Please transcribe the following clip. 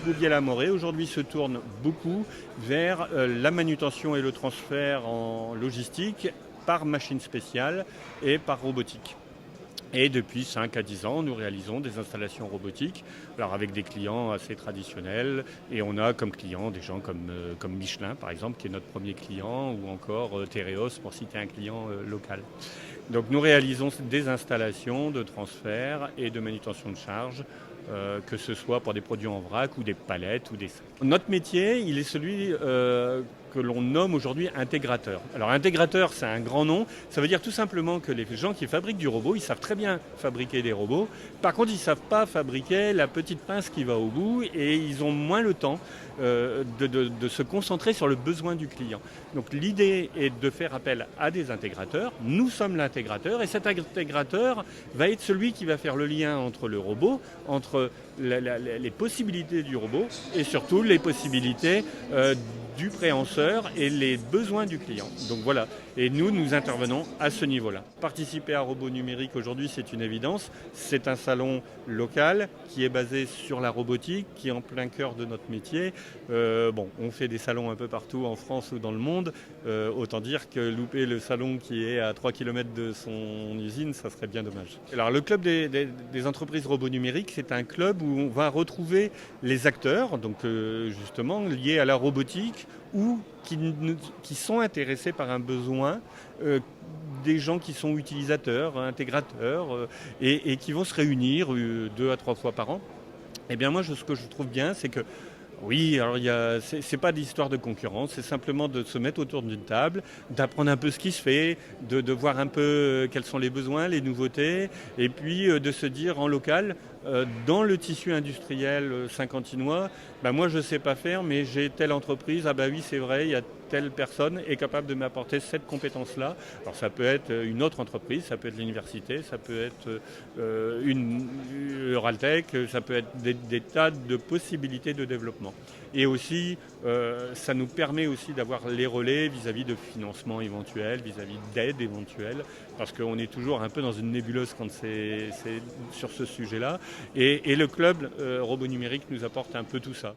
Bouvier-la-Morée aujourd'hui se tourne beaucoup vers la manutention et le transfert en logistique par machine spéciale et par robotique. Et depuis 5 à 10 ans, nous réalisons des installations robotiques, alors avec des clients assez traditionnels. Et on a comme clients des gens comme Michelin, par exemple, qui est notre premier client, ou encore Tereos, pour citer un client local. Donc nous réalisons des installations de transfert et de manutention de charge, que ce soit pour des produits en vrac ou des palettes ou des sacs. Notre métier, il est celui que l'on nomme aujourd'hui intégrateur. Alors intégrateur, c'est un grand nom. Ça veut dire tout simplement que les gens qui fabriquent du robot, ils savent très bien fabriquer des robots. Par contre, ils ne savent pas fabriquer la petite pince qui va au bout et ils ont moins le temps de se concentrer sur le besoin du client. Donc l'idée est de faire appel à des intégrateurs. Nous sommes l'intégrateur et cet intégrateur va être celui qui va faire le lien entre le robot, entre les possibilités du robot et surtout les possibilités du préhenseur et les besoins du client. Donc voilà, et nous intervenons à ce niveau-là. Participer à Robot Numérique aujourd'hui, c'est une évidence. C'est un salon local qui est basé sur la robotique, qui est en plein cœur de notre métier. On fait des salons un peu partout en France ou dans le monde. Autant dire que louper le salon qui est à 3 km de son usine, ça serait bien dommage. Alors le club des entreprises Robot Numérique, c'est un club où on va retrouver les acteurs, donc justement liés à la robotique, ou qui sont intéressés par un besoin, des gens qui sont utilisateurs, intégrateurs, et qui vont se réunir 2 à 3 fois par an. Eh bien moi, ce que je trouve bien, c'est que oui, alors c'est pas d'histoire de concurrence, c'est simplement de se mettre autour d'une table, d'apprendre un peu ce qui se fait, de voir un peu quels sont les besoins, les nouveautés, et puis de se dire en local, dans le tissu industriel saint-quentinois, moi je ne sais pas faire, mais j'ai telle entreprise, ah bah oui c'est vrai, il y a telle personne est capable de m'apporter cette compétence-là. Alors ça peut être une autre entreprise, ça peut être l'université, ça peut être une Euraltech, ça peut être des tas de possibilités de développement. Et aussi, ça nous permet aussi d'avoir les relais vis-à-vis de financement éventuel, vis-à-vis d'aides éventuelles, parce qu'on est toujours un peu dans une nébuleuse quand c'est sur ce sujet-là. Et le club Robot Numérique nous apporte un peu tout ça.